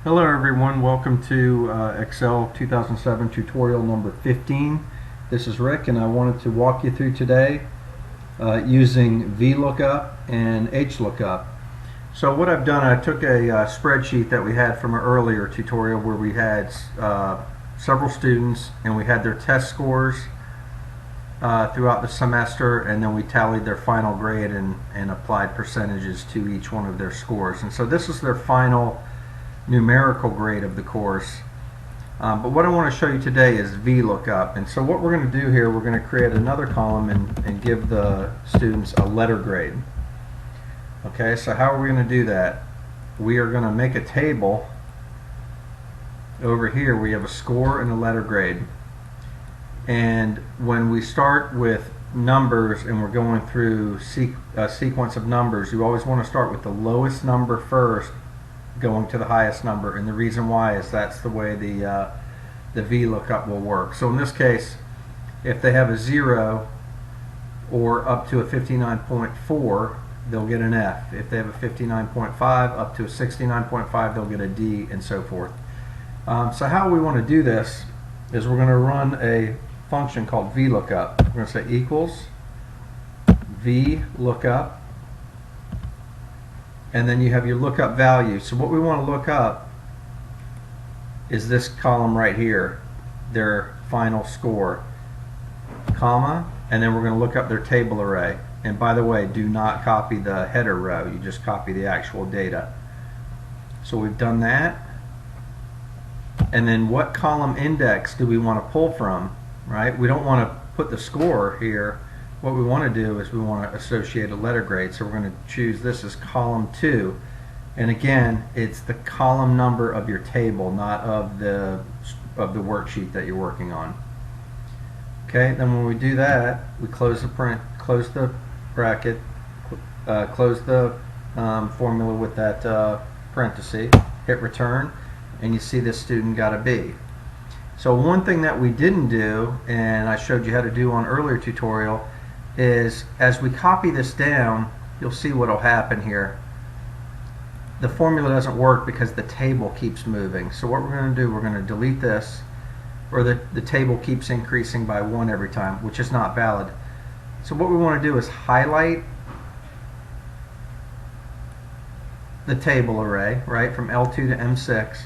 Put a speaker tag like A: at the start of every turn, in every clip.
A: Hello everyone, welcome to Excel 2007 tutorial number 15. This is Rick and I wanted to walk you through today using Vlookup and HLOOKUP. So what I've done, I took a spreadsheet that we had from an earlier tutorial where we had several students and we had their test scores throughout the semester, and then we tallied their final grade and applied percentages to each one of their scores. And so this is their final numerical grade of the course. But what I want to show you today is VLOOKUP. And so what we're going to do here, we're going to create another column and give the students a letter grade. Okay, so how are we going to do that? We are going to make a table. Over here we have a score and a letter grade. And when we start with numbers and we're going through a sequence of numbers, you always want to start with the lowest number first, going to the highest number, and the reason why is that's the way the VLOOKUP will work. So in this case, if they have a 0 or up to a 59.4, they'll get an F. If they have a 59.5 up to a 69.5, they'll get a D, and so forth. So how we want to do this is we're going to run a function called VLOOKUP. We're going to say equals VLOOKUP, and then you have your lookup value. So what we want to look up is this column right here, their final score, comma, and then we're going to look up their table array. And by the way, do not copy the header row, you just copy the actual data. So we've done that. And then what column index do we want to pull from, right? We don't want to put the score here. What we want to do is we want to associate a letter grade, so we're going to choose this as column 2, and again it's the column number of your table, not of the worksheet that you're working on. Okay, then when we do that, we close the bracket, close the formula with that parenthesis, hit return, and you see this student got a B. So one thing that we didn't do, and I showed you how to do on earlier tutorial, is as we copy this down, you'll see what will happen here. The formula doesn't work because the table keeps moving. So what we're going to do, we're going to delete this, or the table keeps increasing by 1 every time, which is not valid. So what we want to do is highlight the table array, right, from L2 to M6,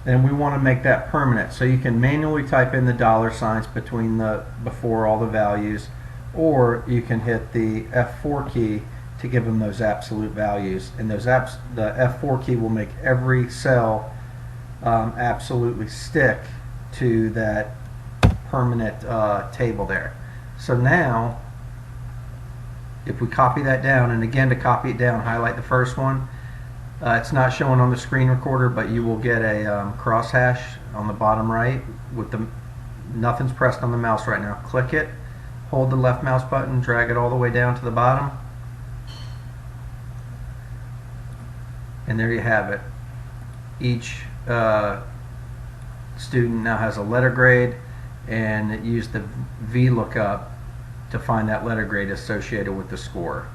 A: and we want to make that permanent. So you can manually type in the $signs between before all the values, or you can hit the F4 key to give them those absolute values, and the F4 key will make every cell absolutely stick to that permanent table there. So now if we copy that down, and again to copy it down, highlight the first one. It's not showing on the screen recorder, but you will get a crosshash on the bottom right with nothing's pressed on the mouse right now. Click it, hold the left mouse button, drag it all the way down to the bottom, and there you have it. Each student now has a letter grade, and it used the VLOOKUP to find that letter grade associated with the score.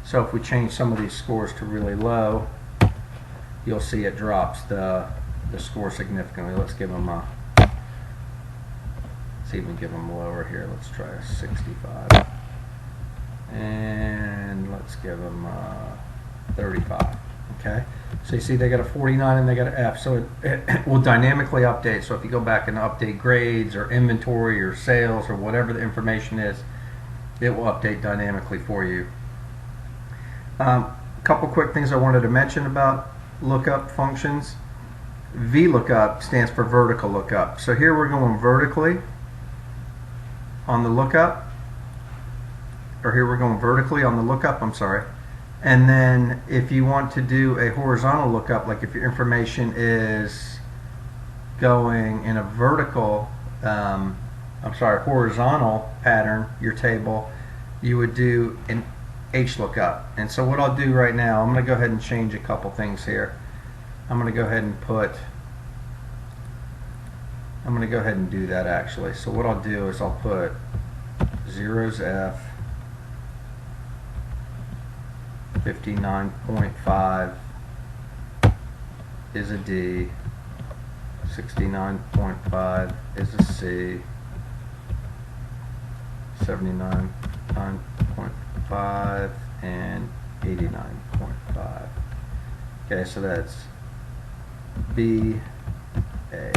A: So if we change some of these scores to really low, you'll see it drops the score significantly. Let's give them a, let's even give them lower here. Let's try a 65, and let's give them 35. Okay, so you see they got a 49 and they got an F. So it will dynamically update. So if you go back and update grades or inventory or sales or whatever the information is, it will update dynamically for you. A couple quick things I wanted to mention about lookup functions. VLOOKUP stands for vertical lookup. So here we're going vertically on the lookup, or here we're going vertically on the lookup, I'm sorry. And then if you want to do a horizontal lookup, like if your information is going in a vertical, horizontal pattern, your table, you would do an HLOOKUP. And so what I'll do right now, I'm going to go ahead and change a couple things here. I'm going to go ahead and do that actually. So what I'll do is I'll put 0's F, 59.5 is a D, 69.5 is a C, 79.5 and 89.5. Okay, so that's B, A. Okay,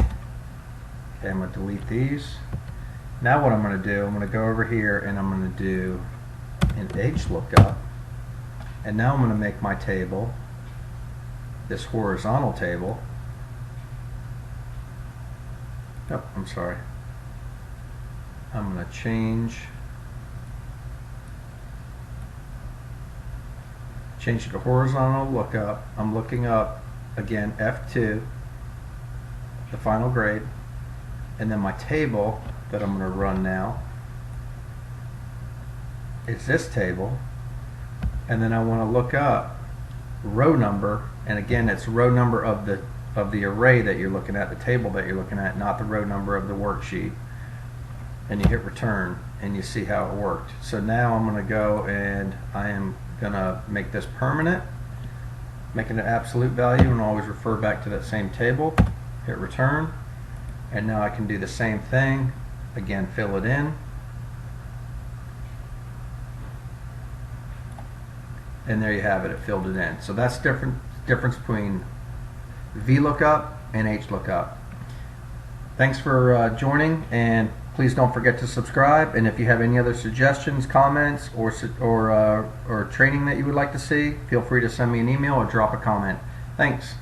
A: I'm going to delete these. Now what I'm going to do, I'm going to go over here and I'm going to do an H lookup. And now I'm going to make my table, this horizontal table. Oh, I'm sorry. I'm going to change it to horizontal lookup. I'm looking up again F2, the final grade, and then my table that I'm going to run now is this table, and then I want to look up row number, and again it's row number of the array that you're looking at, the table that you're looking at, not the row number of the worksheet, and you hit return and you see how it worked. So now I'm going to go and I am going to make this permanent, making it absolute value, and always refer back to that same table, hit return, and now I can do the same thing again, fill it in, and there you have it, it filled it in. So that's difference between Vlookup and Hlookup. Thanks for joining, and please don't forget to subscribe, and if you have any other suggestions, comments, or training that you would like to see, feel free to send me an email or drop a comment. Thanks.